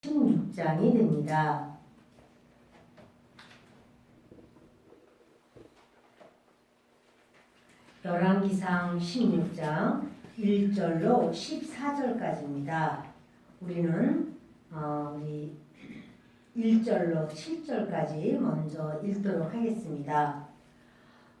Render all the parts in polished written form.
16장이 됩니다. 열왕기상 16장 1절로 14절까지입니다. 우리는 우리 1절로 7절까지 먼저 읽도록 하겠습니다.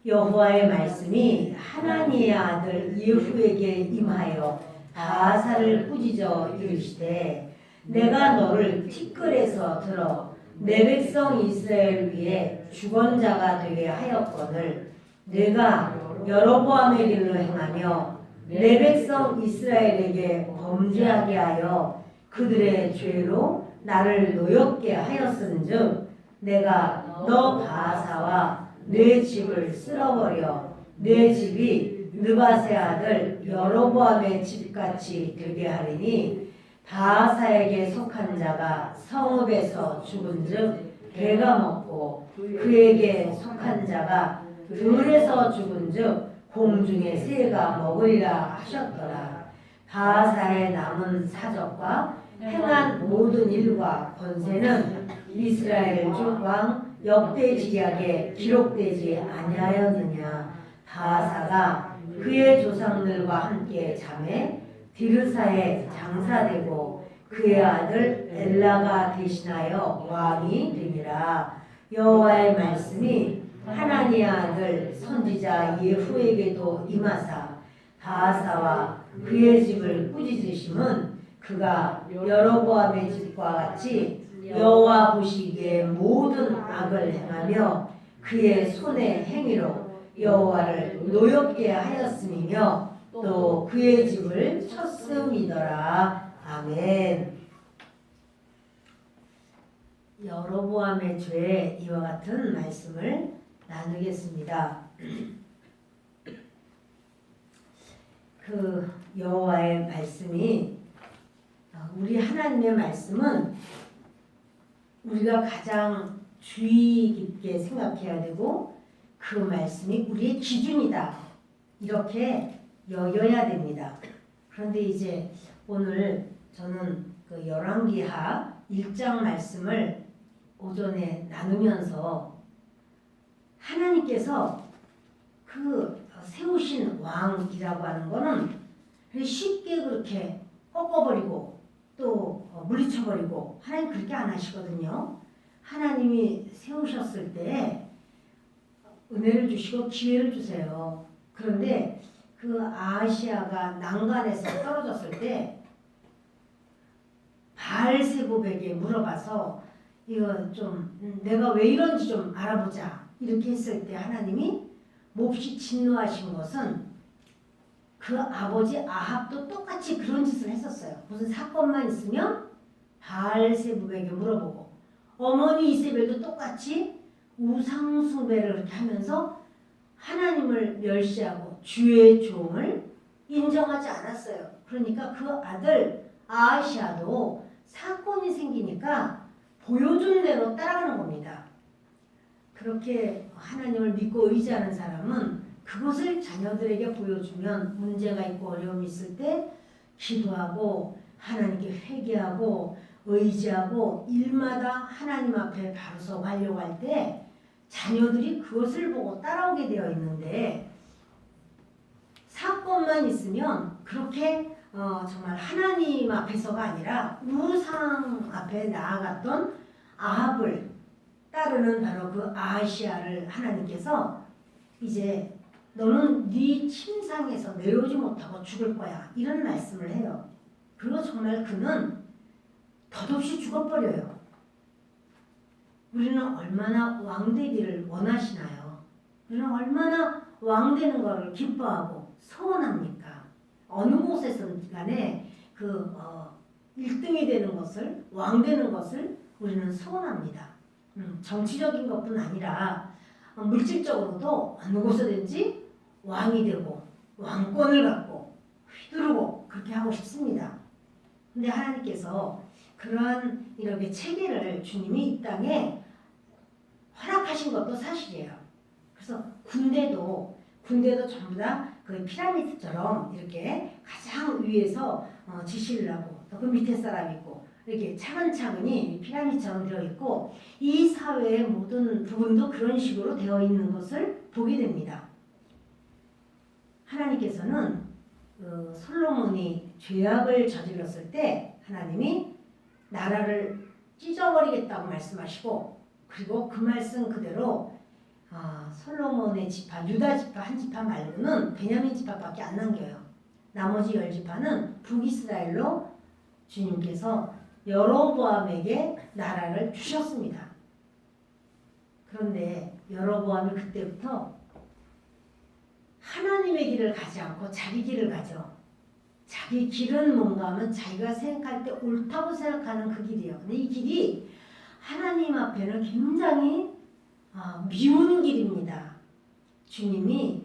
여호와의 말씀이 하나니의 아들 예후에게 임하여 바사를 꾸짖어 이르시되 내가 너를 티끌에서 들어 내 백성 이스라엘 위에 주권자가 되게 하였거늘 내가 여로보암의 길로 행하며 내 백성 이스라엘에게 범죄하게 하여 그들의 죄로 나를 노엽게 하였은즉 내가 너 바사와 내 집을 쓸어버려 내 집이 느밧의 아들 여로보암의 집같이 되게 하리니 바사에게 속한 자가 성읍에서 죽은즉 개가 먹고 그에게 속한 자가 들에서 죽은즉 공중의 새가 먹으리라 하셨더라. 바사의 남은 사적과 행한 모든 일과 권세는 이스라엘 중 왕 역대지략에 기록되지 아니하였느냐. 바사가 그의 조상들과 함께 잠에 디르사에 장사되고 그의 아들 엘라가 대신하여 왕이 되니라. 여호와의 말씀이 하나니의 아들 선지자 예후에게도 임하사 바사와 그의 집을 꾸짖으심은 그가 여로보암의 집과 같이 여호와 보시기에 모든 악을 행하며 그의 손의 행위로 여호와를 노엽게 하였음이며 또 그의 집을 쳤음이더라. 아멘. 여로보암의 죄 이와 같은 말씀을 나누겠습니다. 그 여호와의 말씀이 우리 하나님의 말씀은 우리가 가장 주의 깊게 생각해야 되고 그 말씀이 우리의 기준이다. 이렇게 여겨야 됩니다. 그런데 이제 오늘 저는 그 열왕기하 1장 말씀을 오전에 나누면서 하나님께서 그 세우신 왕이라고 하는 거는 쉽게 그렇게 꺾어버리고 또 물리쳐버리고 하나님 그렇게 안 하시거든요. 하나님이 세우셨을 때 은혜를 주시고 기회를 주세요. 그런데 그 아하시아가 난간에서 떨어졌을 때 바알세봅에게 물어봐서 이거 좀 내가 왜 이런지 좀 알아보자 이렇게 했을 때 하나님이 몹시 진노하신 것은 그 아버지 아합도 똑같이 그런 짓을 했었어요. 무슨 사건만 있으면 바알세봅에게 물어보고 어머니 이세벨도 똑같이 우상숭배를 그렇게 하면서 하나님을 멸시하고 주의 종을 인정하지 않았어요. 그러니까 그 아들 아하시아도 사건이 생기니까 보여준 대로 따라가는 겁니다. 그렇게 하나님을 믿고 의지하는 사람은 그것을 자녀들에게 보여주면 문제가 있고 어려움이 있을 때 기도하고 하나님께 회개하고 의지하고 일마다 하나님 앞에 바로 서 가려고 할 때 자녀들이 그것을 보고 따라오게 되어 있는데 사건만 있으면 그렇게 정말 하나님 앞에서가 아니라 우상 앞에 나아갔던 아합을 따르는 바로 그 아하시아를 하나님께서 이제 너는 네 침상에서 내려오지 못하고 죽을 거야 이런 말씀을 해요. 그리고 정말 그는 덧없이 죽어버려요. 우리는 얼마나 왕되기를 원하시나요? 우리는 얼마나 왕되는 것을 기뻐하고 소원합니까? 어느 곳에서든 간에 그 1등이 되는 것을 왕되는 것을 우리는 소원합니다. 정치적인 것뿐 아니라 물질적으로도 어느 곳에든지 왕이 되고 왕권을 갖고 휘두르고 그렇게 하고 싶습니다. 근데 하나님께서 그러한 이렇게 체계를 주님이 이 땅에 허락하신 것도 사실이에요. 그래서 군대도 전부 다 그 피라미드처럼 이렇게 가장 위에서 지시를 하고 또 그 밑에 사람이 있고 이렇게 차근차근히 피라미드처럼 되어 있고 이 사회의 모든 부분도 그런 식으로 되어 있는 것을 보게 됩니다. 하나님께서는 솔로몬이 죄악을 저질렀을 때 하나님이 나라를 찢어버리겠다고 말씀하시고 그리고 그 말씀 그대로 솔로몬의 지파, 유다 지파 한 지파 말고는 베냐민 지파밖에 안 남겨요. 나머지 10지파는 북이스라엘로 주님께서 여로보암에게 나라를 주셨습니다. 그런데 여로보암이 그때부터 하나님의 길을 가지 않고 자기 길을 가죠. 자기 길은 뭔가 하면 자기가 생각할 때 옳다고 생각하는 그 길이에요. 근데 이 길이 하나님 앞에는 굉장히 미운 길입니다. 주님이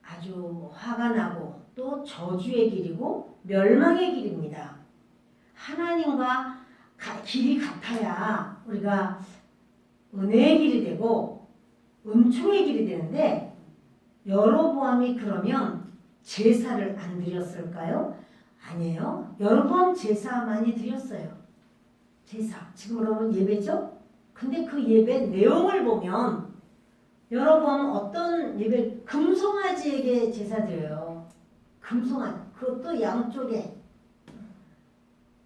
아주 화가 나고 또 저주의 길이고 멸망의 길입니다. 하나님과 길이 같아야 우리가 은혜의 길이 되고 은총의 길이 되는데 여로보암이 그러면 제사를 안 드렸을까요? 아니에요. 여로보암 제사 많이 드렸어요. 제사. 지금 여러분 예배죠? 근데 그 예배 내용을 보면 여로보암은 어떤 예배, 금송아지에게 제사 드려요. 금송아지. 그것도 양쪽에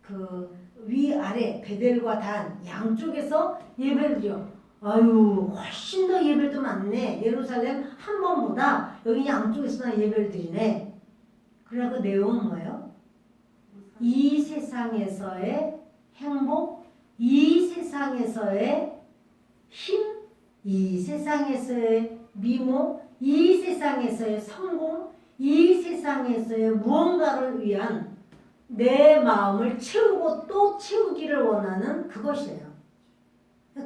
그 위아래 베델과 단 양쪽에서 예배를 드려. 아유 훨씬 더 예배도 많네. 예루살렘 한 번보다 여기 양쪽에서나 예배를 드리네. 그래 그 내용은 뭐예요? 이 세상에서의 행복, 이 세상에서의 힘, 이 세상에서의 미모, 이 세상에서의 성공, 이 세상에서의 무언가를 위한 내 마음을 채우고 또 채우기를 원하는 그것이에요.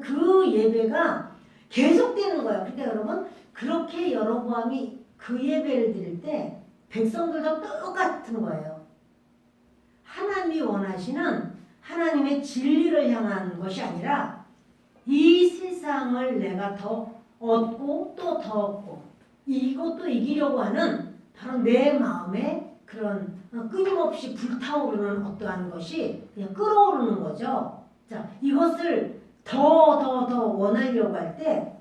그 예배가 계속되는 거예요. 그러니까 여러분 그렇게 여로보암이 그 예배를 드릴 때 백성들도 똑같은 거예요. 하나님이 원하시는 하나님의 진리를 향한 것이 아니라 이 세상을 내가 더 얻고 또 더 얻고 이것도 이기려고 하는 바로 내 마음에 그런 끊임없이 불타오르는 어떠한 것이 그냥 끓어오르는 거죠. 자, 이것을 더 원하려고 할 때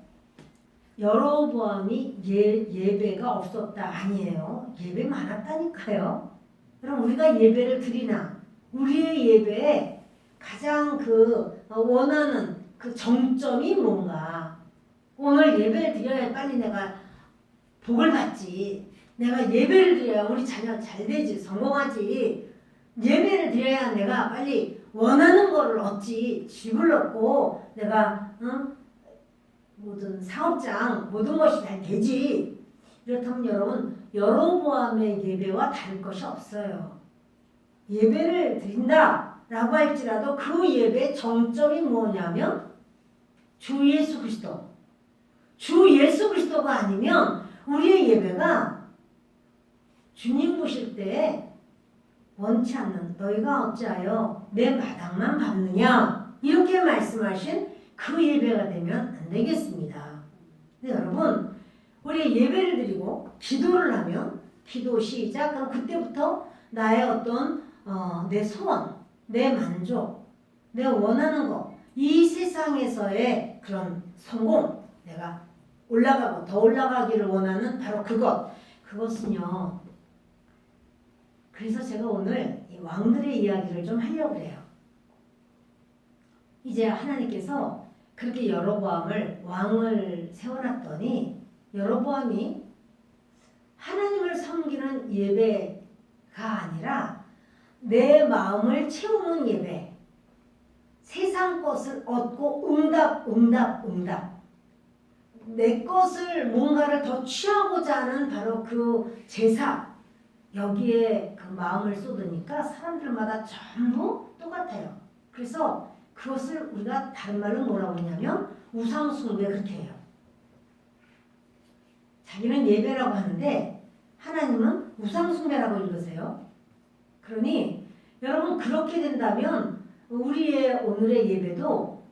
여로보암이 예배가 없었다 아니에요. 예배 많았다니까요. 그럼 우리가 예배를 드리나 우리의 예배에 가장 그 원하는 그 정점이 뭔가 오늘 예배를 드려야 빨리 내가 복을 받지. 내가 예배를 드려야 우리 자녀 잘 되지. 성공하지. 예배를 드려야 내가 빨리 원하는 거를 얻지. 집을 얻고 내가 모든 사업장 모든 것이 잘 되지. 이렇다면 여러분 여로보암의 예배와 다를 것이 없어요. 예배를 드린다라고 할지라도 그 예배의 정점이 뭐냐면 주 예수 그리스도. 주 예수 그리스도가 아니면 우리의 예배가 주님 보실 때 원치 않는 너희가 어찌하여 내 마당만 밟느냐 이렇게 말씀하신 그 예배가 되면 안 되겠습니다. 근데 여러분 우리 예배를 드리고 기도를 하면 기도 시작 그럼 그때부터 나의 어떤 내 소원, 내 만족, 내가 원하는 것 이 세상에서의 그런 성공 내가 올라가고 더 올라가기를 원하는 바로 그것은요. 그래서 제가 오늘 이 왕들의 이야기를 좀 하려고 해요. 이제 하나님께서 그렇게 여로보암을 왕을 세워놨더니 여로보암이 하나님을 섬기는 예배가 아니라 내 마음을 채우는 예배, 세상 것을 얻고 응답 내 것을 뭔가를 더 취하고자 하는 바로 그 제사 여기에 그 마음을 쏟으니까 사람들마다 전부 똑같아요. 그래서 그것을 우리가 다른 말로 뭐라고 하냐면 우상숭배 그렇게 해요. 자기는 예배라고 하는데 하나님은 우상숭배라고 읽으세요. 그러니 여러분 그렇게 된다면 우리의 오늘의 예배도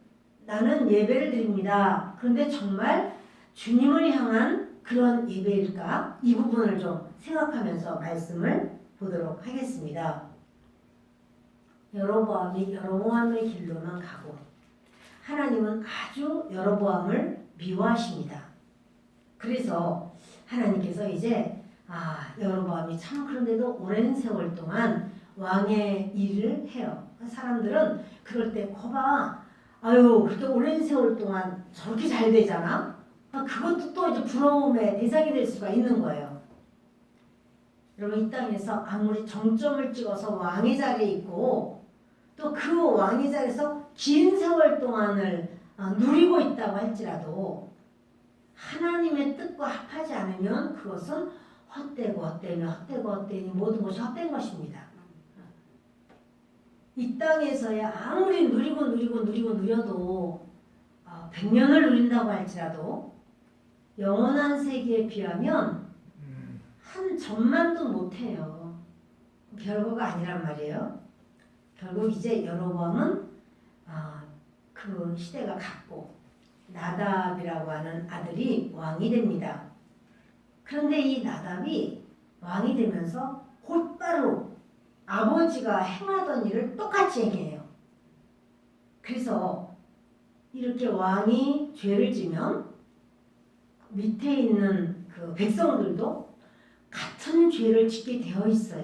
나는 예배를 드립니다. 그런데 정말 주님을 향한 그런 예배일까? 이 부분을 좀 생각하면서 말씀을 보도록 하겠습니다. 여로보암이 여로보암의 길로만 가고 하나님은 아주 여로보암을 미워하십니다. 그래서 하나님께서 이제 여로보암이 참 그런데도 오랜 세월 동안 왕의 일을 해요. 사람들은 그럴 때 거봐, 아유 그렇게 오랜 세월 동안 저렇게 잘 되잖아. 그것도 또 이제 부러움의 대상이 될 수가 있는 거예요. 여러분 이 땅에서 아무리 정점을 찍어서 왕의 자리에 있고 또 그 왕의 자리에서 긴 세월 동안을 누리고 있다고 할지라도 하나님의 뜻과 합하지 않으면 그것은 헛되고 헛되니 모든 것이 헛된 것입니다. 이 땅에서야 아무리 누려도 100년을 누린다고 할지라도 영원한 세계에 비하면 한 점만도 못해요. 별거가 아니란 말이에요. 결국 이제 여로보암은 그 시대가 갔고 나답이라고 하는 아들이 왕이 됩니다. 그런데 이 나답이 왕이 되면서 곧바로 아버지가 행하던 일을 똑같이 행해요. 그래서 이렇게 왕이 죄를 지면 밑에 있는 그 백성들도 같은 죄를 짓게 되어 있어요.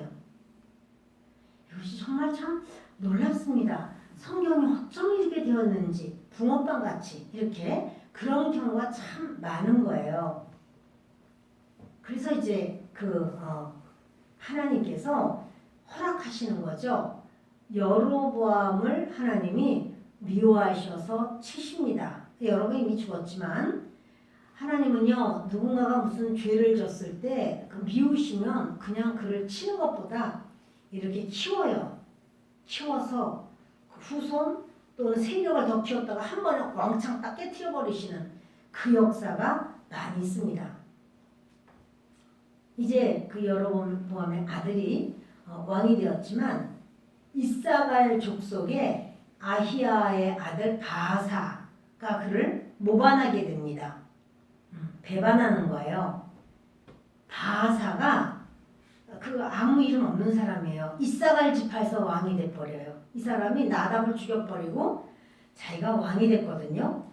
이것이 정말 참 놀랍습니다. 성경이 어쩜 이렇게 되었는지 붕어빵 같이 이렇게 그런 경우가 참 많은 거예요. 그래서 이제 하나님께서 허락하시는 거죠. 여로보암을 하나님이 미워하셔서 치십니다. 여러분 이미 죽었지만 하나님은요 누군가가 무슨 죄를 졌을 때 미우시면 그냥 그를 치는 것보다 이렇게 키워요. 키워서 후손 또는 세력을 더 키웠다가 한 번에 왕창 딱 깨트려 버리시는 그 역사가 많이 있습니다. 이제 그 여로보암의 아들이 왕이 되었지만 이사갈 족속의 아히야의 아들 바아사가 그를 모반하게 됩니다. 배반하는 거예요. 바아사가 아무 이름 없는 사람이에요. 이사갈 지파에서 왕이 돼버려요. 이 사람이 나답을 죽여버리고 자기가 왕이 됐거든요.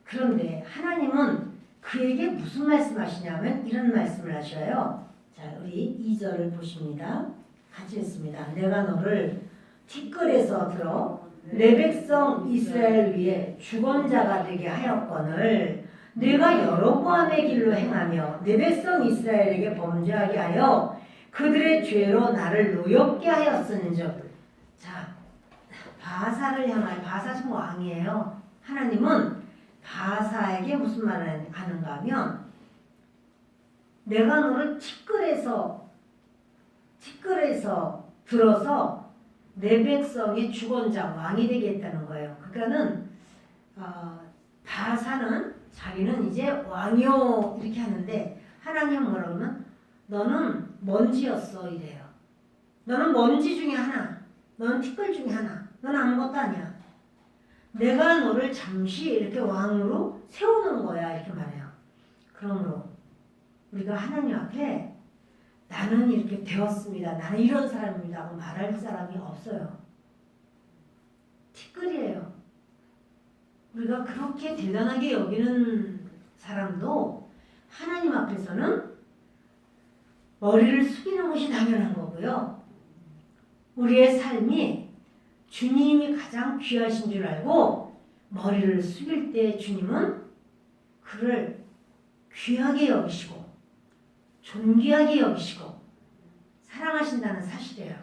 그런데 하나님은 그에게 무슨 말씀하시냐면 이런 말씀을 하셔요. 자, 우리 2절을 보십니다. 같이 읽습니다. 내가 너를 티끌에서 들어 내 백성 이스라엘 위에 주권자가 되게 하였거늘 내가 여로보암의 길로 행하며 내 백성 이스라엘에게 범죄하게 하여 그들의 죄로 나를 노엽게 하였은즉. 자, 바아사를 향하여 바아사 지금 왕이에요. 하나님은 바아사에게 무슨 말을 하는가 하면 내가 너를 티끌에서 들어서 내 백성의 주권자 왕이 되게 했다는 거예요. 그러니까는 바아사는 자기는 이제 왕이요 이렇게 하는데 하나님은 뭐라고 하면 너는 먼지였어 이래요. 너는 먼지 중에 하나. 너는 티끌 중에 하나. 너는 아무것도 아니야. 내가 너를 잠시 이렇게 왕으로 세우는 거야 이렇게 말해요. 그러므로 우리가 하나님 앞에 나는 이렇게 되었습니다. 나는 이런 사람입니다 하고 말할 사람이 없어요. 티끌이에요. 우리가 그렇게 대단하게 여기는 사람도 하나님 앞에서는 머리를 숙이는 것이 당연한 거고요. 우리의 삶이 주님이 가장 귀하신 줄 알고 머리를 숙일 때 주님은 그를 귀하게 여기시고 존귀하게 여기시고 사랑하신다는 사실이에요.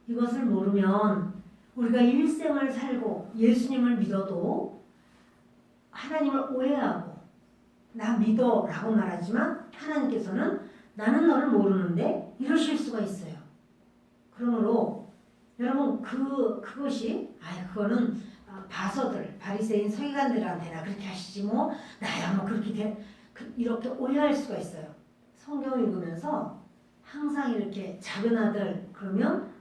이것을 모르면 우리가 일생을 살고 예수님을 믿어도 하나님을 오해하고 나 믿어 라고 말하지만 하나님께서는 나는 너를 모르는데 이러실 수가 있어요. 그러므로 여러분 그것이 그거는 바서들 바리새인 서기관들한테나 그렇게 하시지 뭐 나야 뭐 그렇게 이렇게 오해할 수가 있어요. 성경 읽으면서 항상 이렇게 작은 아들 그러면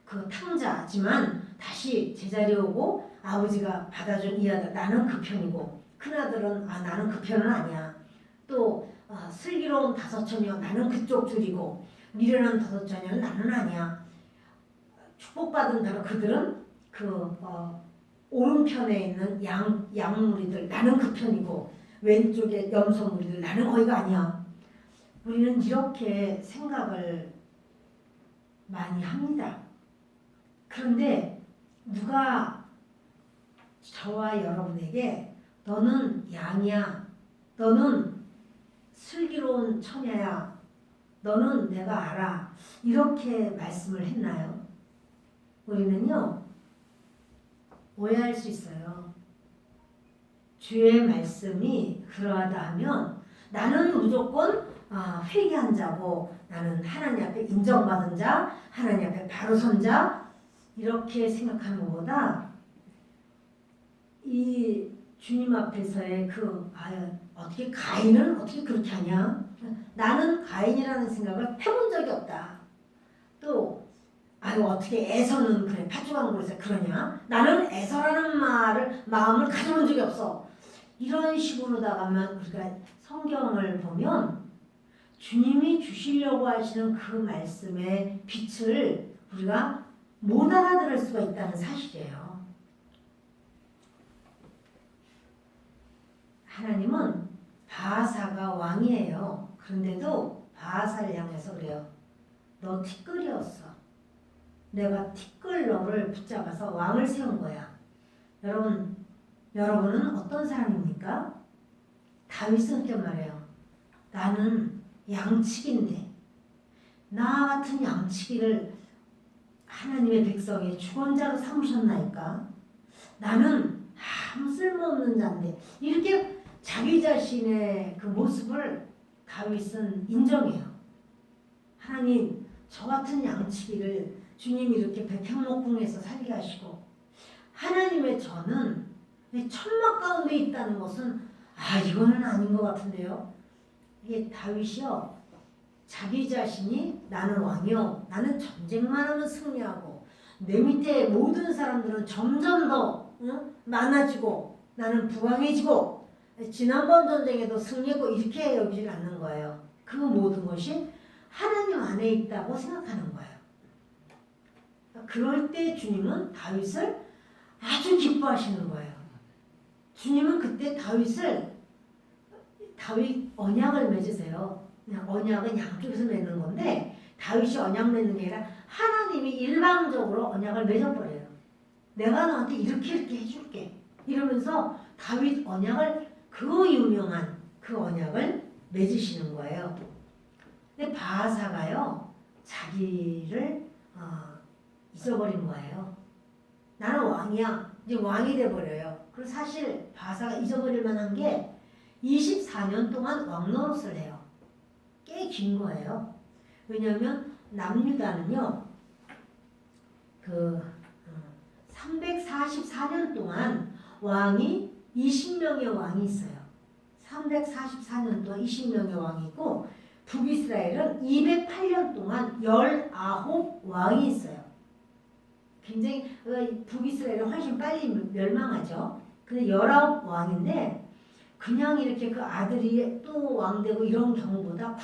그 탕자지만 다시 제자리에 오고 아버지가 받아준 이 아들 나는 그 편이고 큰아들은 나는 그 편은 아니야. 또 슬기로운 다섯 처녀 나는 그쪽 줄이고 미련한 다섯 처녀는 나는 아니야. 축복받은 바로 그들은 그 오른편에 있는 양무리들 나는 그 편이고 왼쪽에 염소무리들 나는 거기가 아니야. 우리는 이렇게 생각을 많이 합니다. 그런데 누가 저와 여러분에게 너는 양이야, 너는 슬기로운 처녀야, 너는 내가 알아 이렇게 말씀을 했나요? 우리는요 오해할 수 있어요. 주의 말씀이 그러하다 하면 나는 무조건 회개한 자고 나는 하나님 앞에 인정받은 자, 하나님 앞에 바로 선 자 이렇게 생각하는 것보다 이 주님 앞에서의 어떻게 가인은 어떻게 그렇게 하냐? 나는 가인이라는 생각을 해본 적이 없다. 또 어떻게 에서는 그래 파주광고에서 그러냐? 나는 에서라는 마음을 가져본 적이 없어. 이런 식으로 나가면 우리가 성경을 보면 주님이 주시려고 하시는 그 말씀의 빛을 우리가 못 알아들을 수가 있다는 사실이에요. 하나님은 바하사가 왕이에요. 그런데도 바하사를 향해서 그래요. 너 티끌이었어. 내가 티끌 너를 붙잡아서 왕을 세운 거야. 여러분은 어떤 사람입니까? 다윗은 이렇게 말해요. 나는 양치기인데 나 같은 양치기를 하나님의 백성의 주권자로 삼으셨나이까? 나는 아무 쓸모없는 자인데 이렇게 자기 자신의 그 모습을 다윗은 인정해요. 하나님 저 같은 양치기를 주님이 이렇게 백향목궁에서 살게 하시고 하나님의 저는 천막 가운데 있다는 것은 이거는 아닌 것 같은데요. 이게 다윗이요. 자기 자신이 나는 왕이요. 나는 전쟁만 하면 승리하고 내 밑에 모든 사람들은 점점 더 많아지고 나는 부강해지고 지난번 전쟁에도 승리했고 이렇게 여기질 않는 거예요. 그 모든 것이 하나님 안에 있다고 생각하는 거예요. 그럴 때 주님은 다윗을 아주 기뻐하시는 거예요. 주님은 그때 다윗 언약을 맺으세요. 그냥 언약은 양쪽에서 맺는 건데 다윗이 언약 맺는 게 아니라 하나님이 일방적으로 언약을 맺어버려요. 내가 너한테 이렇게 해줄게 이러면서 다윗 언약을 그 유명한 그 언약을 맺으시는 거예요. 근데 바하사가요 자기를 잊어버린 거예요. 나는 왕이야. 이제 왕이 돼버려요. 그리고 사실 바하사가 잊어버릴 만한 게 24년 동안 왕 노릇을 해요. 꽤 긴 거예요. 왜냐하면 남유다는요 344년 동안 왕이 20명의 왕이 있어요. 344년 동안 20명의 왕이 있고 북이스라엘은 208년 동안 19왕이 있어요. 굉장히 북이스라엘은 훨씬 빨리 멸망하죠. 근데 19왕인데 그냥 이렇게 그 아들이 또 왕되고 이런 경우보다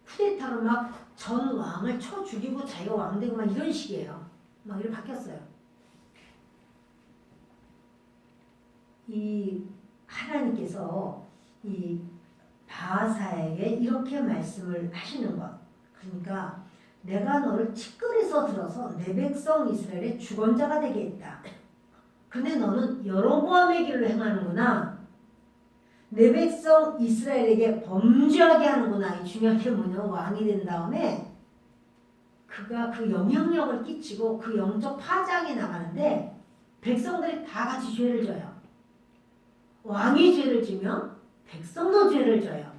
쿠데타로 막 전 왕을 쳐 죽이고 자기가 왕되고 막 이런 식이에요. 막 이렇게 바뀌었어요. 이 하나님께서 이 바하사에게 이렇게 말씀을 하시는 것. 그러니까 내가 너를 티끌에서 들어서 내 백성 이스라엘의 주권자가 되게 했다. 근데 너는 여로보암의 길로 행하는구나. 내 백성 이스라엘에게 범죄하게 하는구나. 이 중요한 게 뭐냐. 왕이 된 다음에 그가 그 영향력을 끼치고 그 영적 파장이 나가는데 백성들이 다 같이 죄를 져요. 왕이 죄를 지면 백성도 죄를 져요.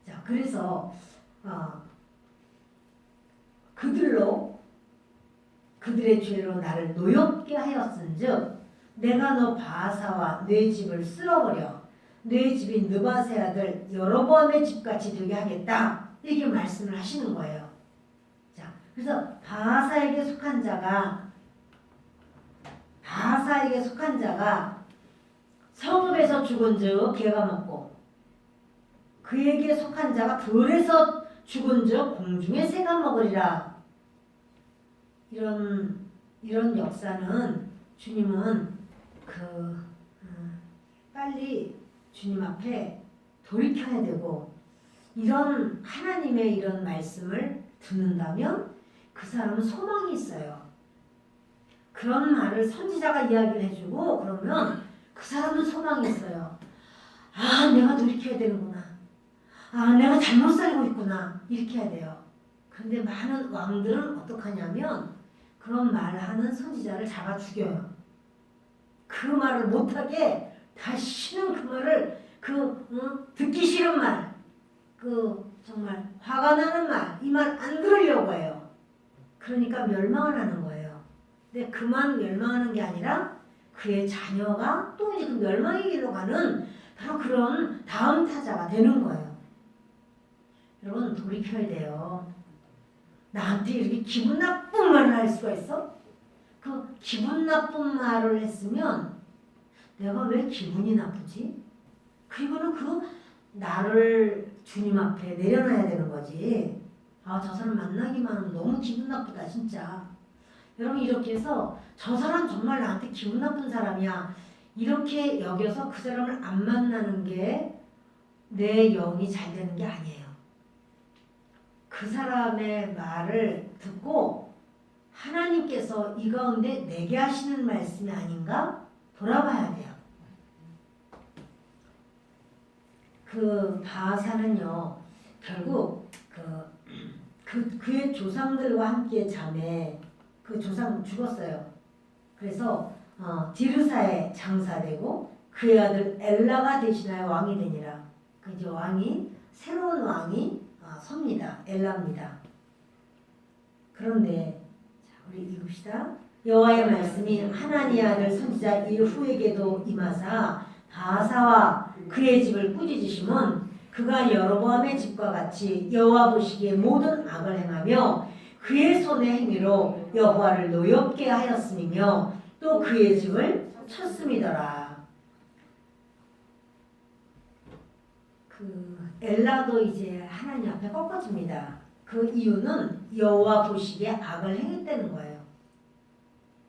자, 그래서 그들의 죄로 나를 노엽게 하였은즉 내가 너 바하사와 네 집을 쓸어버려 네 집인 느바세 아들 여로보암의 집같이 되게 하겠다. 이렇게 말씀을 하시는 거예요. 자, 그래서 바하사에게 속한 자가 성읍에서 죽은즉 개가 먹고 그에게 속한 자가 들에서 죽은즉 공중에 새가 먹으리라. 이런 역사는 주님은 빨리 주님 앞에 돌이켜야 되고, 이런 하나님의 이런 말씀을 듣는다면 그 사람은 소망이 있어요. 그런 말을 선지자가 이야기를 해주고 그러면 그 사람은 소망이 있어요. 아, 내가 돌이켜야 되는구나. 아, 내가 잘못 살고 있구나. 이렇게 해야 돼요. 그런데 많은 왕들은 어떡하냐면 그런 말하는 선지자를 잡아 죽여요. 그 말을 못하게 다시는 그 말을 듣기 싫은 말, 정말 화가 나는 말, 이 말 안 들으려고 해요. 그러니까 멸망을 하는 거예요. 근데 그만 멸망하는 게 아니라 그의 자녀가 또 이제 그 멸망의 길로 가는 바로 그런 다음 타자가 되는 거예요. 여러분, 돌이켜야 돼요. 나한테 이렇게 기분 나쁜 말을 할 수가 있어? 그 기분 나쁜 말을 했으면 내가 왜 기분이 나쁘지? 그리고는 나를 주님 앞에 내려놔야 되는 거지. 아, 저 사람 만나기만 하면 너무 기분 나쁘다, 진짜. 여러분, 이렇게 해서 저 사람 정말 나한테 기분 나쁜 사람이야, 이렇게 여겨서 그 사람을 안 만나는 게 내 영이 잘 되는 게 아니에요. 그 사람의 말을 듣고 하나님께서 이 가운데 내게 하시는 말씀이 아닌가 돌아봐야 돼요. 그 바하사는요, 결국 그의 조상들과 함께 잠에 그 조상 죽었어요. 그래서 디르사에 장사되고 그의 아들 엘라가 대신하여 왕이 되니라. 그 이제 새로운 왕이 섭니다. 엘라입니다. 그런데 우리 읽읍시다. 여호와의 말씀이 하나니의 아들 선지자 예후에게도 임하사 바하사와 그의 집을 꾸짖으심은 그가 여로보암의 집과 같이 여호와 보시기에 모든 악을 행하며 그의 손의 행위로 여호와를 노엽게 하였음이며 또 그의 집을 쳤음이더라. 엘라도 이제 하나님 앞에 꺾어집니다. 그 이유는 여호와 보시기에 악을 행했다는 거예요.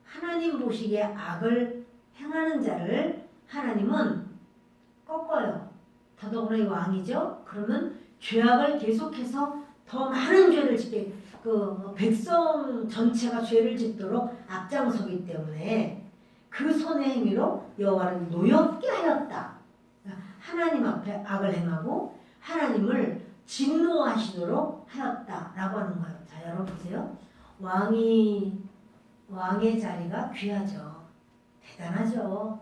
하나님 보시기에 악을 행하는 자를 하나님은 꺾어요. 더더구나 이 왕이죠. 그러면 죄악을 계속해서 더 많은 죄를 짓게, 백성 전체가 죄를 짓도록 앞장서기 때문에 그 손의 행위로 여호와를 노엽게 하였다. 하나님 앞에 악을 행하고 하나님을 진노하시도록 하였다라고 하는 거예요. 자, 여러분 보세요. 왕의 자리가 귀하죠. 대단하죠.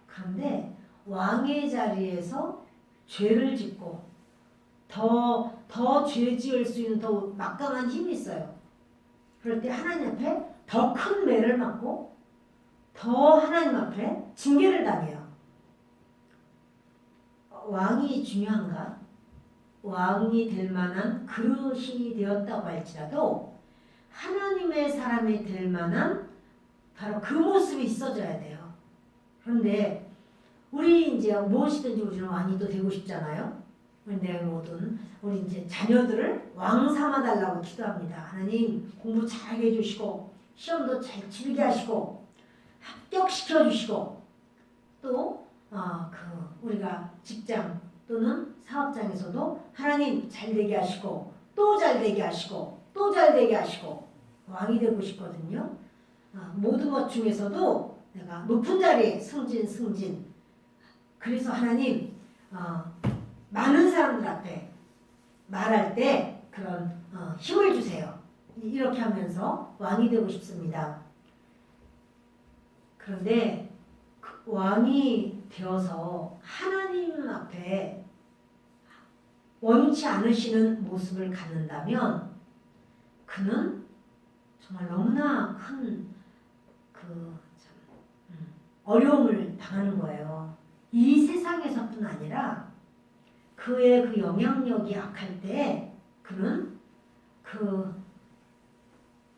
그런데 왕의 자리에서 죄를 짓고 더 죄 지을 수 있는 더 막강한 힘이 있어요. 그럴 때 하나님 앞에 더 큰 매를 맞고 더 하나님 앞에 징계를 당해요. 왕이 중요한가? 왕이 될 만한 그릇이 되었다고 할지라도 하나님의 사람이 될 만한 바로 그 모습이 있어져야 돼요. 그런데 우리 이제 무엇이든지 우리는 왕이 또 되고 싶잖아요. 내 모든 우리 이제 자녀들을 왕 삼아 달라고 기도합니다. 하나님 공부 잘하게 해주시고 시험도 잘 치르게 하시고 합격시켜 주시고 또 우리가 직장 또는 사업장에서도 하나님 잘 되게 하시고 또 잘 되게 하시고 또 잘 되게 하시고 왕이 되고 싶거든요. 모든 것 중에서도 내가 높은 자리에 승진. 그래서 하나님 많은 사람들 앞에 말할 때 그런 힘을 주세요. 이렇게 하면서 왕이 되고 싶습니다. 그런데 왕이 되어서 하나님 앞에 원치 않으시는 모습을 갖는다면 그는 정말 너무나 큰 어려움을 당하는 거예요. 이 세상에서뿐 아니라 그의 그 영향력이 약할 때 그는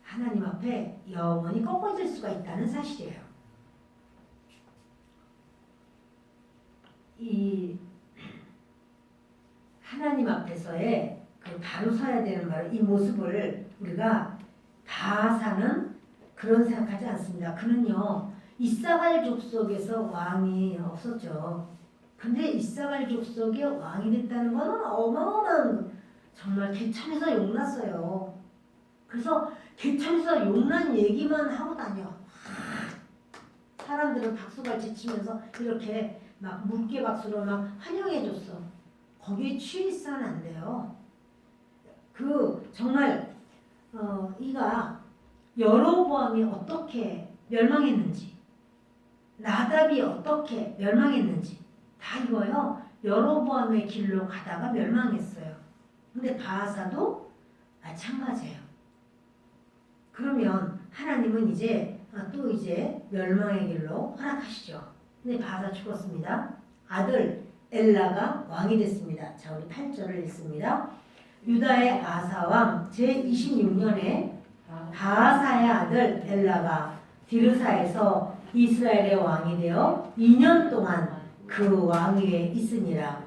하나님 앞에 영원히 꺾어질 수가 있다는 사실이에요. 이 하나님 앞에서의 바로 서야 되는 바로 이 모습을 우리가 바하사는 그런 생각하지 않습니다. 그는요 이사갈 족속에서 왕이 없었죠. 근데 이사갈 족속에 왕이 됐다는 거는 어마어마한 정말 개천에서 용났어요. 그래서 개천에서 용난 얘기만 하고 다녀. 사람들은 박수갈채 치면서 이렇게 막 물개 박수로 막 환영해줬어. 거기에 취했으면 안 돼요. 정말 이가 여로보암이 어떻게 멸망했는지, 나답이 어떻게 멸망했는지 다 이거요. 여로보암의 길로 가다가 멸망했어요. 근데 바하사도 마찬가지예요. 그러면 하나님은 이제 멸망의 길로 허락하시죠. 근데 바하사 죽었습니다. 아들 엘라가 왕이 됐습니다. 자, 우리 8절을 읽습니다. 유다의 아사왕 제26년에 바하사의 아들 엘라가 디르사에서 이스라엘의 왕이 되어 2년 동안 그 왕위에 있으니라.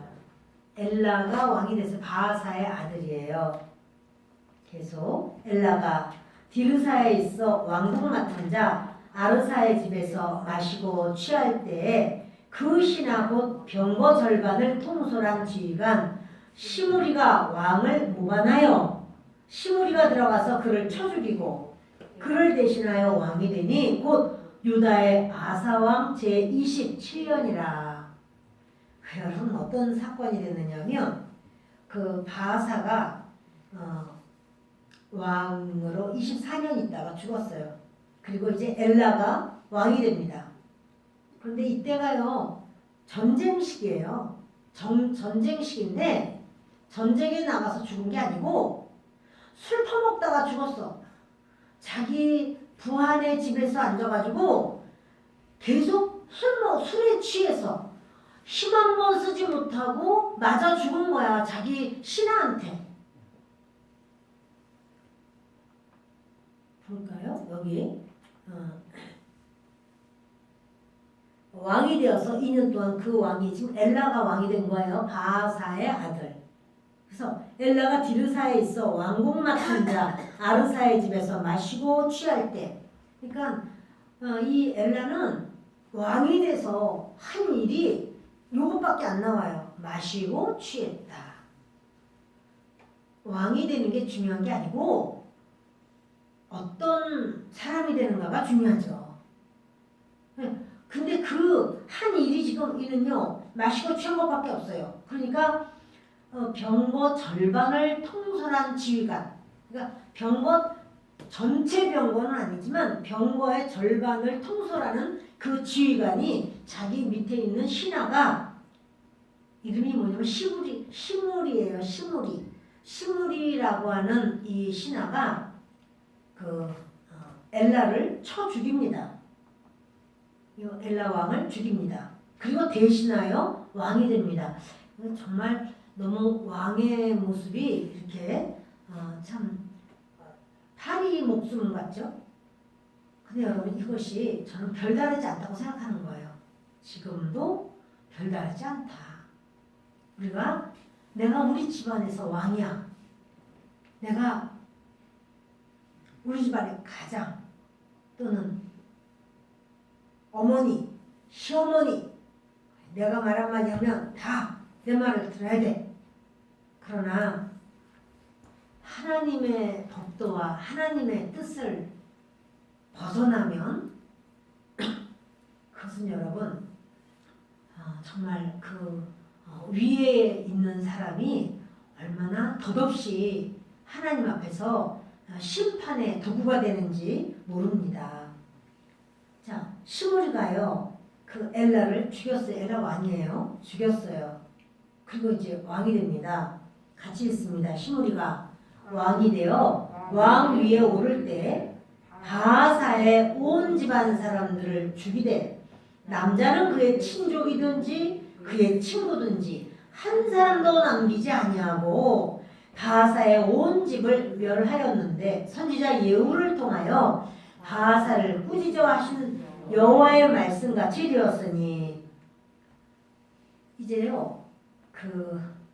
엘라가 왕이 돼서 바하사의 아들이에요. 계속 엘라가 디르사에 있어 왕궁 맡은 자 아르사의 집에서 마시고 취할 때에 그 신하 곧 병거 절반을 통솔한 지휘관 시므리가 왕을 모반하여 시므리가 들어가서 그를 쳐 죽이고 그를 대신하여 왕이 되니 곧 유다의 아사왕 제27년이라. 여러분 어떤 사건이 됐느냐면 그 바하사가 왕으로 24년 있다가 죽었어요. 그리고 이제 엘라가 왕이 됩니다. 그런데 이때가요 전쟁 시기예요. 전쟁 시기인데 전쟁에 나가서 죽은 게 아니고 술 퍼먹다가 죽었어. 자기 부한의 집에서 앉아가지고 계속 술에 취해서 힘 한 번 쓰지 못하고 맞아 죽은 거야. 자기 신하한테. 볼까요? 여기 왕이 되어서 2년 동안 그 왕이 지금 엘라가 왕이 된 거예요. 바하사의 아들. 그래서 엘라가 디르사에 있어 왕궁 맡은 자 아르사의 집에서 마시고 취할 때, 그러니까 이 엘라는 왕이 돼서 한 일이 요것밖에 안 나와요. 마시고 취했다. 왕이 되는 게 중요한 게 아니고 어떤 사람이 되는가가 중요하죠. 근데 그 한 일이 지금 이는요 마시고 취한 것밖에 없어요. 그러니까 병거 절반을 통솔한 지휘관, 그러니까 병거 전체 병거는 아니지만 병거의 절반을 통솔하는 그 지휘관이 자기 밑에 있는 신하가 이름이 뭐냐면 시므리예요. 시므리라고 하는 이 신하가 엘라를 쳐 죽입니다. 이 엘라 왕을 죽입니다. 그리고 대신하여 왕이 됩니다. 정말 너무 왕의 모습이 이렇게 참 파리 목숨 같죠? 근데 여러분 이것이 저는 별다르지 않다고 생각하는 거예요. 지금도 별다르지 않다. 내가 우리 집안에서 왕이야. 내가 우리 집안의 가장 또는 어머니, 시어머니 내가 말 한마디 하면 다 내 말을 들어야 돼. 그러나 하나님의 법도와 하나님의 뜻을 벗어나면 그것은 여러분 정말 위에 있는 사람이 얼마나 덧없이 하나님 앞에서 심판의 도구가 되는지 모릅니다. 자, 시므리가요 그 엘라를 죽였어요. 엘라 왕이에요. 죽였어요. 그리고 이제 왕이 됩니다. 같이 읽습니다. 시므리가 왕이 되어 왕 위에 오를 때 바하사의 온 집안 사람들을 죽이되 남자는 그의 친족이든지 그의 친구든지 한 사람도 남기지 아니하고 바하사의 온 집을 멸하였는데 선지자 예후를 통하여 바하사를 꾸짖어 하신 여호와의 말씀같이 되었으니. 이제요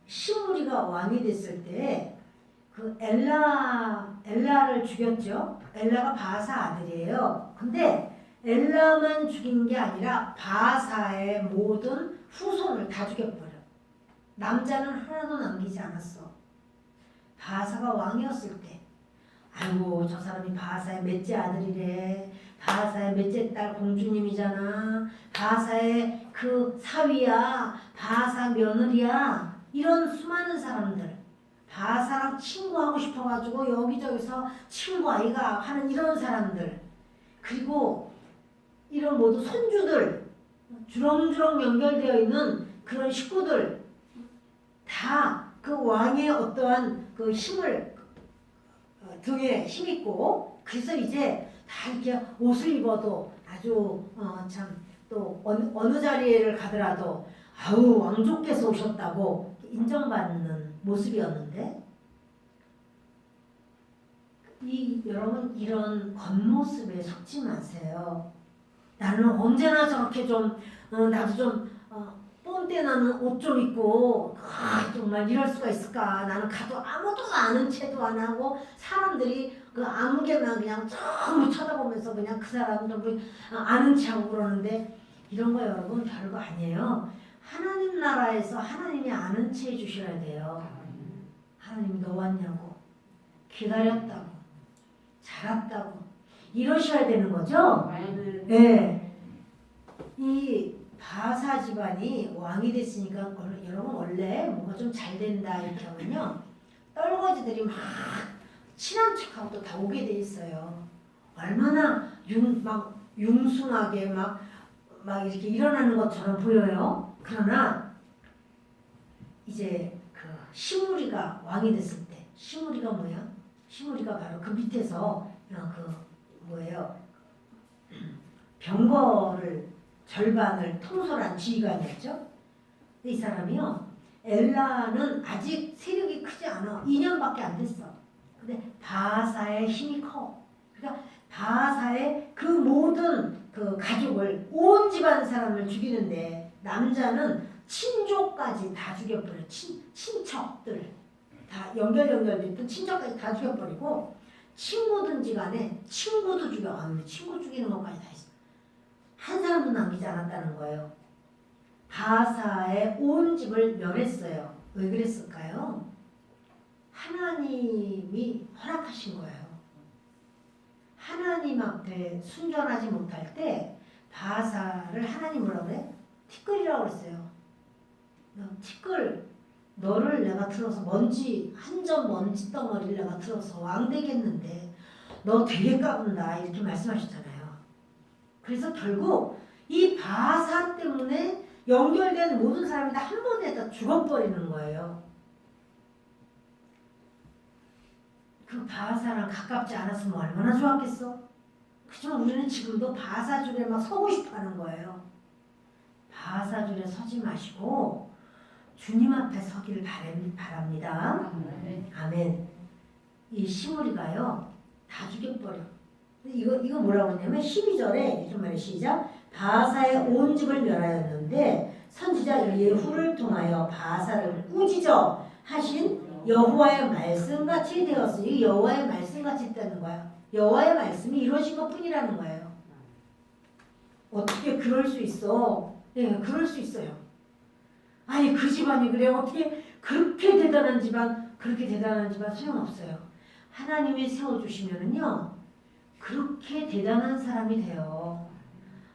시므리가 왕이 됐을 때 그 엘라를 죽였죠. 엘라가 바사 아들이에요. 근데 엘라만 죽인 게 아니라 바사의 모든 후손을 다 죽여버려. 남자는 하나도 남기지 않았어. 바사가 왕이었을 때, 아이고 저 사람이 바사의 넷째 아들이래. 바사의 넷째 딸 공주님이잖아. 바사의 그 사위야. 바사 며느리야. 이런 수많은 사람들. 바사랑 친구하고 싶어가지고 여기저기서 친구 아이가 하는 이런 사람들. 그리고 이런 모두 손주들. 주렁주렁 연결되어 있는 그런 식구들. 다 그 왕의 어떠한 그 힘을 등에 힘있고, 그래서 이제 다 이렇게 옷을 입어도 아주 참 또 어느 자리를 가더라도 아우 왕족께서 오셨다고 인정받는 모습이었는데, 여러분 이런 겉모습에 속지 마세요. 나는 언제나 저렇게 좀 나도 좀 뽐때 나는 옷 좀 입고 정말 이럴 수가 있을까. 나는 가도 아무도 아는 체도 안 하고 사람들이 그 아무개나 그냥 전부 쳐다보면서 그냥 그 사람들 아는 체하고 그러는데, 이런 거 여러분 별거 아니에요. 하나님 나라에서 하나님이 아는 체 해주셔야 돼요. 하나님이 너 왔냐고, 기다렸다고, 잘했다고 이러셔야 되는 거죠. 네. 이 바사 집안이 왕이 됐으니까 여러분 원래 뭔가 좀 잘 된다 이렇게 하면요, 떨거지들이 막 친한 척하고 또 다 오게 돼 있어요. 얼마나 막 융숭하게 막 이렇게 일어나는 것처럼 보여요. 그러나 이제 그 시므리가 왕이 됐을 때, 시므리가 뭐야? 시므리가 바로 그 밑에서 그 뭐예요? 병거를 절반을 통솔한 지휘관이었죠. 이 사람이요, 엘라는 아직 세력이 크지 않아. 2년밖에 안 됐어. 근데 바사의 힘이 커. 그러니까 바사의 그 모든 그 가족을, 온 집안 사람을 죽이는데, 남자는 친족까지 다 죽여버려. 친척들 다 연결됐던 친척까지 다 죽여버리고, 친구든지 간에 친구도 죽여. 우리 친구 죽이는 것까지 다 했어. 한 사람도 남기지 않았다는 거예요. 바사의 온 집을 멸했어요. 왜 그랬을까요? 하나님이 허락하신 거예요. 하나님 앞에 순전하지 못할 때 바사를 하나님 뭐라고 그래? 티끌이라고 그랬어요. 티끌, 너를 내가 들어서 한 점 먼지 덩어리를 내가 들어서 왕 되겠는데 너 되게 까분다 이렇게 말씀하셨잖아요. 그래서 결국 이 바사 때문에 연결된 모든 사람이 다 한 번에 다 죽어버리는 거예요. 그 바사랑 가깝지 않았으면 얼마나 좋았겠어? 그렇지만 우리는 지금도 바사 줄에 막 서고 싶어 하는 거예요. 바사 줄에 서지 마시고 주님 앞에 서기를 바랍니다. 아멘. 이 시므리가요 다 죽여버려. 이거 뭐라고 했냐면 12절에 이렇게 말해. 시작. 바사의 온 집을 멸하였는데 선지자 예후를 통하여 바사를 꾸짖어 하신 여호와의 말씀같이 되었으니, 여호와의 말씀같이 됐다는 거야. 여호와의 말씀이 이루어진 것뿐이라는 거예요. 어떻게 그럴 수 있어? 네, 그럴 수 있어요. 아니 그 집안이 그래? 어떻게 그렇게 대단한 집안 소용없어요. 하나님이 세워주시면은요 그렇게 대단한 사람이 돼요.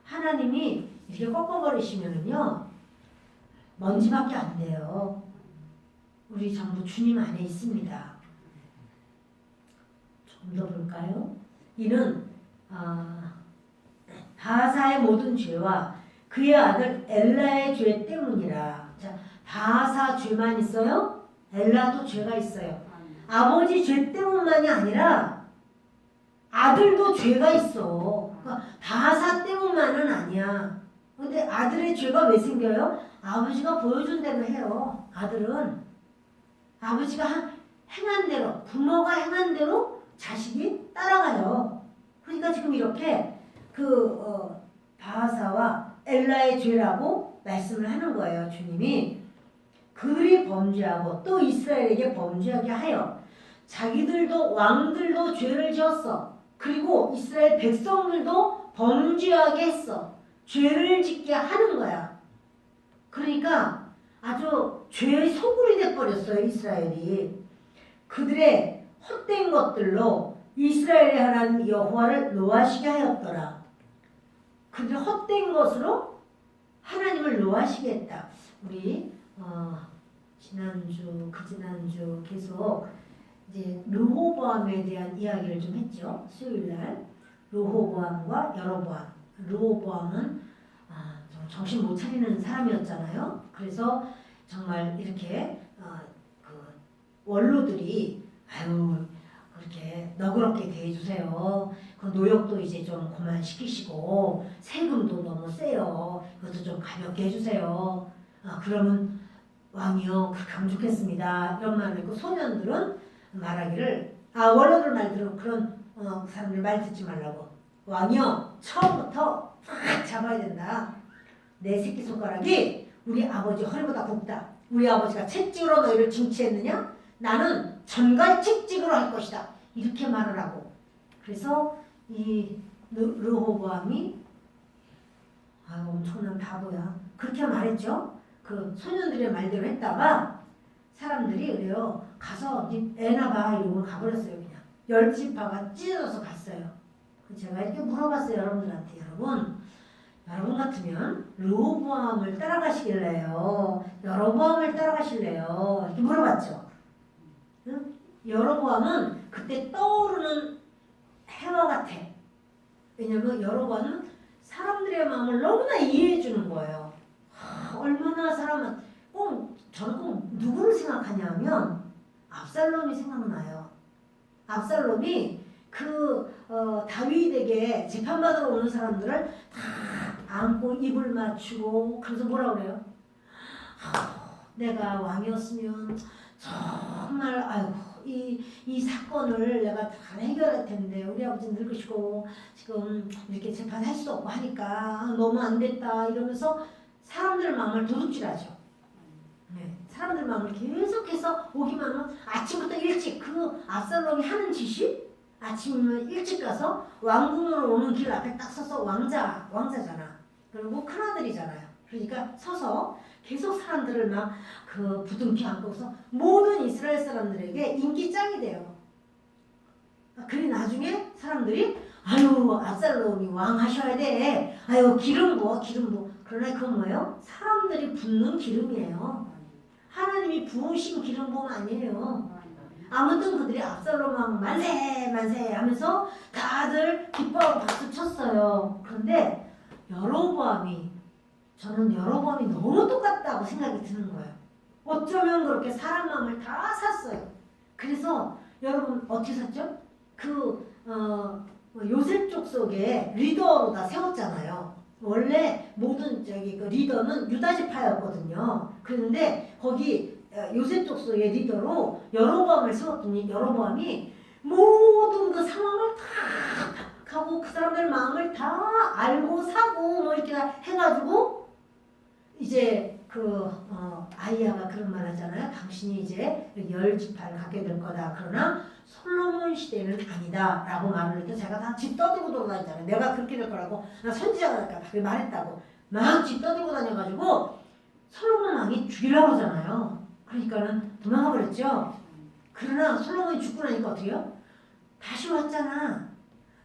하나님이 이렇게 꺾어버리시면은요 먼지밖에 안 돼요. 우리 전부 주님 안에 있습니다. 조금 더 볼까요? 이는 바사의 모든 죄와 그의 아들 엘라의 죄 때문이라. 자, 바사 죄만 있어요? 엘라도 죄가 있어요. 아버지 죄 때문만이 아니라 아들도 죄가 있어. 그러니까 바사 때문만은 아니야. 근데 아들의 죄가 왜 생겨요? 아버지가 보여준 대로 해요. 아들은 아버지가 행한 대로, 부모가 행한 대로 자식이 따라가요. 그러니까 지금 이렇게 바사와 엘라의 죄라고 말씀을 하는 거예요. 주님이 그들이 범죄하고 또 이스라엘에게 범죄하게 하여 자기들도 왕들도 죄를 지었어. 그리고 이스라엘 백성들도 범죄하게 했어. 죄를 짓게 하는 거야. 그러니까 아주 죄의 소굴이 돼버렸어요. 이스라엘이. 그들의 헛된 것들로 이스라엘의 하나님 여호와를 노하시게 하였더라. 그들의 헛된 것으로 하나님을 노하시게 했다. 우리 지난주 그지난주 계속 이제 르호보암에 대한 이야기를 좀 했죠. 수요일날 르호보암과 여로보암. 르호보암은 좀 정신 못 차리는 사람이었잖아요. 그래서 정말 이렇게 그 원로들이 그렇게 너그럽게 대해주세요. 그 노역도 이제 좀 그만시키시고 세금도 너무 세요. 그것도 좀 가볍게 해주세요. 그러면 왕이요 그렇게 하면 좋겠습니다. 이런 말을 했고 소년들은 말하기를 원로들 말 들으면 그런 사람들 말 듣지 말라고. 왕이요 처음부터 팍 잡아야 된다. 내 새끼손가락이 우리 아버지 허리보다 굵다. 우리 아버지가 채찍으로 너희를 징치했느냐? 나는 전갈 채찍으로 할 것이다. 이렇게 말을 하고. 그래서 이 르호보암이 엄청난 바보야. 그렇게 말했죠. 그 소년들의 말대로 했다가 사람들이 그래요. 가서 애나 봐 이러고 가버렸어요. 그냥. 10지파가 찢어져서 갔어요. 제가 이렇게 물어봤어요. 여러분들한테. 여러분 같으면 르호보암을 따라가시길래요? 여로보암을 따라가실래요? 이렇게 물어봤죠. 응? 여로보암은 그때 떠오르는 해와 같아. 왜냐면 여로보암은 사람들의 마음을 너무나 이해해 주는 거예요. 얼마나 저는 꼭 누구를 생각하냐면 압살롬이 생각나요. 압살롬이 다윗에게 재판받으러 오는 사람들을 다 안고 입을 맞추고 그래서 뭐라 그래요? 내가 왕이었으면 정말 이 사건을 내가 다 해결할 텐데 우리 아버지는 늙으시고 지금 이렇게 재판할 수 없고 하니까 너무 안 됐다 이러면서 사람들 마음을 도둑질하죠. 네, 사람들 마음을 계속해서 오기만 하면 아침부터 일찍 그 압살롬이 하는 짓이 아침이면 일찍 가서 왕궁으로 오는 길 앞에 딱 서서 왕자잖아. 그리고 큰아들이잖아요. 그러니까 서서 계속 사람들을 막 부둥켜 안고서 모든 이스라엘 사람들에게 인기짱이 돼요. 그리 나중에 사람들이 압살롬이 왕 하셔야 돼. 기름 부어. 그러나 그건 뭐예요? 사람들이 붓는 기름이에요. 하나님이 부으신 기름 부음 아니에요. 아무튼 그들이 압살롬하고 만세 하면서 다들 기뻐하고 박수 쳤어요. 그런데 저는 여로보암이 너무 똑같다고 생각이 드는 거예요. 어쩌면 그렇게 사람 마음을 다 샀어요. 그래서 여러분 어떻게 샀죠? 요셉 족속에 리더로 다 세웠잖아요. 원래 모든 그 리더는 유다지파였거든요. 그런데 거기 요셉 족속의 리더로 여로보암을 세웠더니 여로보암이 모든 그 상황을 다 하고 그 사람들 마음을 다 알고 사고 뭐 이렇게 해가지고 이제 아이야가 그런 말 하잖아요. 당신이 이제 10지파를 갖게 될 거다. 그러나 솔로몬 시대는 아니다 라고 말을 해도 제가 다 집 떠들고 돌아다니잖아요. 내가 그렇게 될 거라고 나 선지자가 될까 그렇게 말했다고 막 집 떠들고 다녀가지고 솔로몬 왕이 죽이려고 하잖아요. 그러니까는 도망가 버렸죠. 그러나 솔로몬이 죽고 나니까 어떻게 해요? 다시 왔잖아.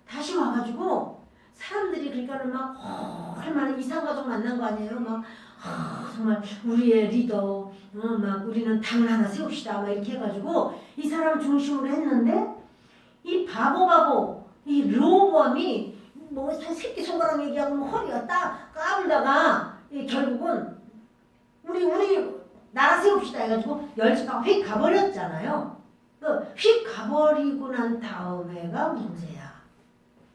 다시 와가지고 사람들이 그러니까는 막 얼마나 이상 가족 만난 거 아니에요? 막 정말 우리의 리더, 막 우리는 당을 하나 세웁시다, 막 이렇게 해가지고 이 사람 중심으로 했는데 이 바보 이 르호보암이 뭐 새끼 손가락 얘기하고 뭐 허리가 딱 까불다가 결국은 우리 나라 세웁시다 해가지고 10지파가 휙 가버렸잖아요. 휙 가버리고 난 다음에가 문제야.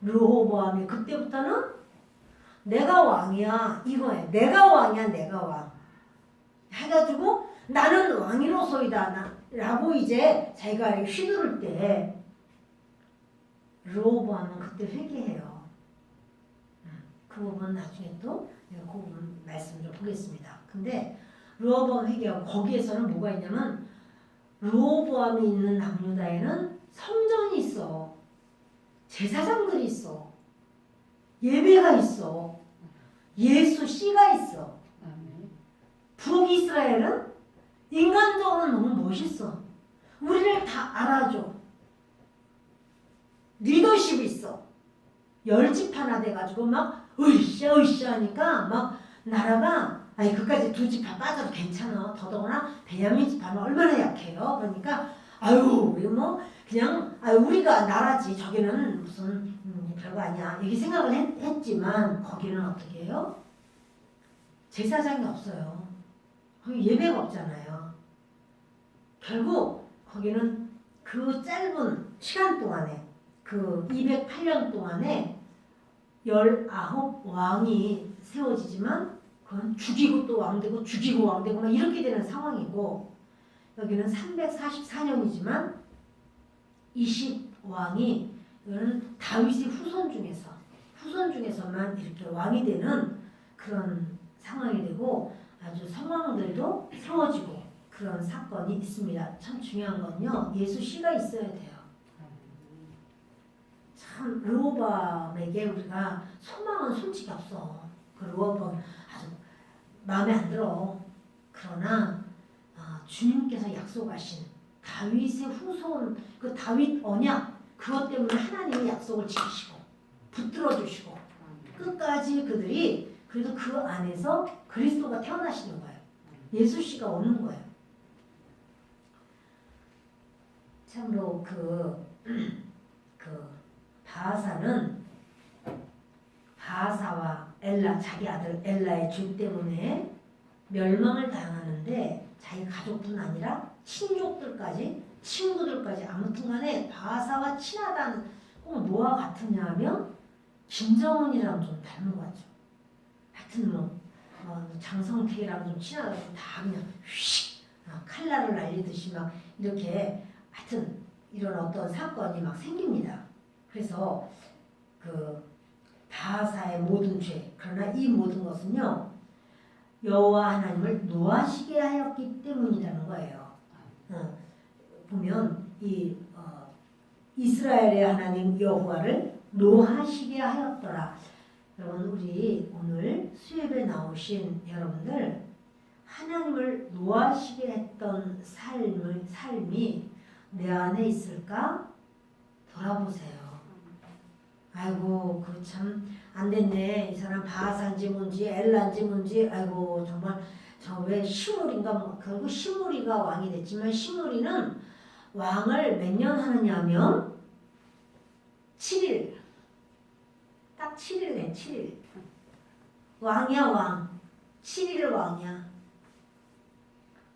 르호보암이 그때부터는 내가 왕이야 이거예요. 내가 왕이야. 해가지고 나는 왕이로소이다 라고 이제 자기가 휘두를 때 르호보암은 그때 회개해요. 그 부분 나중에 또 그 부분 말씀 좀 보겠습니다. 근데 르호보암 회개하고 거기에서는 뭐가 있냐면 르호보암이 있는 남유다에는 성전이 있어. 제사장들이 있어. 예배가 있어. 예수 씨가 있어. 북이스라엘은 인간적으로 너무 멋있어. 우리를 다 알아줘. 리더십이 있어. 열집 하나 돼가지고 막 으쌰 으쌰 하니까 막 나라가 아니 그까지 두 집 다 빠져도 괜찮아. 더더구나 베냐민 집안은 얼마나 약해요. 그러니까 아유 우리 뭐 그냥 아유 우리가 나라지 저기는 무슨 별거 아니야. 이렇게 생각을 했지만 거기는 어떻게 해요? 제사장이 없어요. 거기 예배가 없잖아요. 결국 거기는 그 짧은 시간 동안에 그 208년 동안에 19왕이 세워지지만 그건 죽이고 또 왕되고 죽이고 왕되고 막 이렇게 되는 상황이고 여기는 344년이지만 20왕이 이거는 다윗의 후손 중에서만 이렇게 왕이 되는 그런 상황이 되고 아주 성왕들도 세워지고 그런 사건이 있습니다. 참 중요한 건요. 예수 씨가 있어야 돼요. 참 르호보암에게 우리가 소망은 솔직히 없어. 그 르호보암 아주 마음에 안 들어. 그러나 주님께서 약속하신 다윗의 후손 그 다윗 언약 그것 때문에 하나님이 약속을 지키시고 붙들어 주시고 끝까지 그들이 그래도 그 안에서 그리스도가 태어나시는 거예요. 예수 씨가 오는 거예요. 참으로 그 바하사와 엘라 자기 아들 엘라의 죄 때문에 멸망을 당하는데 자기 가족뿐 아니라 친족들까지 친구들까지 아무튼간에 바하사와 친하다는 꼭 뭐와 같으냐 하면 김정은이랑 좀 닮은 것 같죠. 하여튼 장성택이랑 좀 친하다고 다 그냥 휙 칼날을 날리듯이 막 이렇게 하여튼 이런 어떤 사건이 막 생깁니다. 그래서 그 바하사의 모든 죄 그러나 이 모든 것은요 여호와 하나님을 노하시게 하였기 때문이라는 거예요. 보면 이 이스라엘의 하나님 여호와를 노하시게 하였더라. 여러분 우리 오늘 수협에 나오신 여러분들 하나님을 노하시게 했던 삶이 내 안에 있을까? 돌아보세요. 아이고 그 참 안됐네. 이 사람 바하사인지 뭔지 엘라인지 뭔지 아이고 정말 저 왜 시므리인가 뭐 결국 시므리가 왕이 됐지만 시므리는 왕을 몇 년 하느냐 하면 7일 딱 7일 해 7일 왕이야 왕 7일을 왕이야.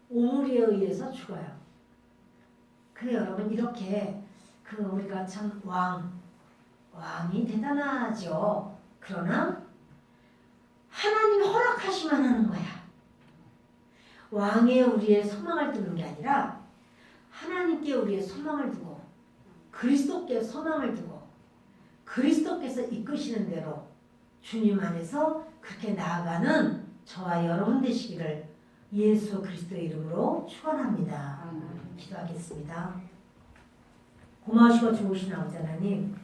오므리에 의해서 죽어요. 그래 여러분 이렇게 그 우리가 참 왕이 대단하죠. 그러나 하나님이 허락하시면 하는 거야. 왕에 우리의 소망을 두는 게 아니라 하나님께 우리의 소망을 두고 그리스도께 소망을 두고 그리스도께서 이끄시는 대로 주님 안에서 그렇게 나아가는 저와 여러분 되시기를 예수 그리스도의 이름으로 축원합니다. 기도하겠습니다. 고마우시고 좋으신 아버지 하나님